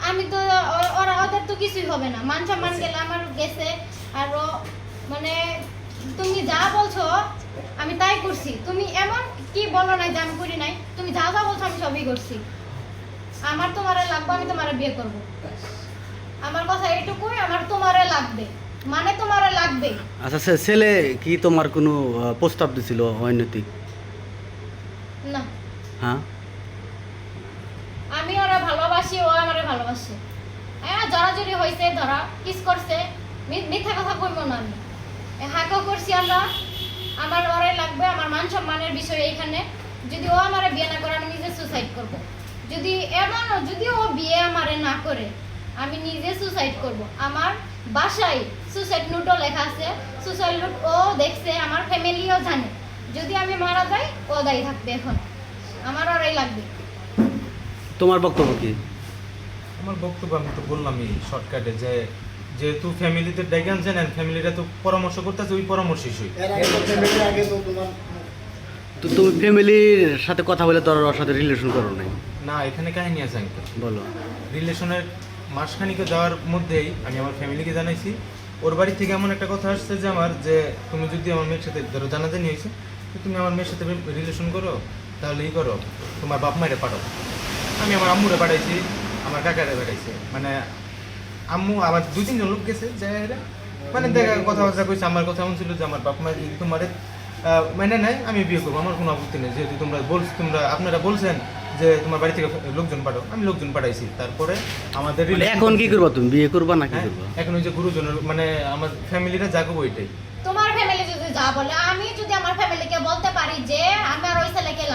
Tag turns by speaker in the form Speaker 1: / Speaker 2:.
Speaker 1: আমি তো ওরা ওদের তো কিছুই হবে না, মান সম্মান গেলে আমার গেছে। আর মানে তুমি যা বলছো আমি তাই করছি, তুমি এমন কি বলো নাই যে আমি করি নাই, তুমি যা যা বলছো আমি সবই করছি। আমার তোমারে লাগবে, আমি তোমারে বিয়ে করব। আমার কথা এইটুকুই, আমার তোমারে লাগবে মানে তোমারে লাগবে।
Speaker 2: আচ্ছা ছেলে কি তোমার কোনো প্রস্তাব দিছিল অনৈতিক?
Speaker 1: না,
Speaker 2: হ্যাঁ,
Speaker 1: আমি ওরা ভালোবাসি, ও আমারে ভালোবাসে। হ্যাঁ, জড়াজড়ি হয়েছে, ধরা কিস করছে, মিথ্যা কথা কইব না আমি। হাঁকও করছি আমরা, আমার ওরাই লাগবে। আমার মান সম্মানের বিষয় এইখানে। যদি ও আমারে বিয়ে না করে আমি নিজে সুসাইড করব। যদি ও বিয়ে আমারে না করে আমি নিজে সুসাইড করব। আমার বাসায় সুসাইড নোটও লেখা আছে, সুসাইড নোট ও দেখছে, আমার ফ্যামিলিও জানে। যদি আমি মারা যাই ও দায়ী থাকবে। এখন আমার ওরাই লাগবে।
Speaker 2: তোমার বক্তব্য কি?
Speaker 3: আমার বক্তব্য আমি তো বললামই শর্টকাটে, যে যেহেতু ফ্যামিলিতে ডেকে আনছেন, ফ্যামিলিটা তো পরামর্শ করতেছে, ওই পরামর্শই সই।
Speaker 2: তো তুমি ফ্যামিলির সাথে কথা বলে তোর ওর সাথে রিলেশন করো নাই?
Speaker 3: না, এখানে কাহিনী আছে আঙ্কেল।
Speaker 2: বলো।
Speaker 3: রিলেশনের মাসখানিকে যাওয়ার মধ্যেই আমি আমার ফ্যামিলিকে জানাইছি। ওর বাড়ি থেকে এমন একটা কথা আসছে যে যে তুমি যদি আমার মেয়ের সাথে ধরো জানাজানি হয়েছে, তো তুমি আমার মেয়ের সাথে রিলেশন করো, তাহলে এই করো, তোমার বাপ মায়ের পাঠাও। আমি আমার আম্মুরে পাঠাইছি, আমার কাকারে পাঠাইছি। মানে আম্মু আবার 2-3 জন লোক গেছে জায়গায়, মানে দেখা কথাবার্তা কইছে। আমার কথা এমন ছিল যে আমার বাপ মা যদি তোমার মানে নাই, আমি বিয়ে করবো, আমার কোনো আপত্তি নেই। যেহেতু আপনারা বলছেন যে তোমার বাড়ি থেকে লোকজন পাঠাও, আমি লোকজন পাঠাইছি। তারপরে আমাদের
Speaker 2: এখন কি করবা, তুমি বিয়ে করবা না কি করবা?
Speaker 3: এখন ওই যে গুরুজনের মানে আমার ফ্যামিলিটা জাগবো ওইটাই।
Speaker 1: তোমার ফ্যামিলি যদি যা বলে, আমি যদি আমার ফ্যামিলিকে বলতে পারি যে আমার ওই ছেলেকে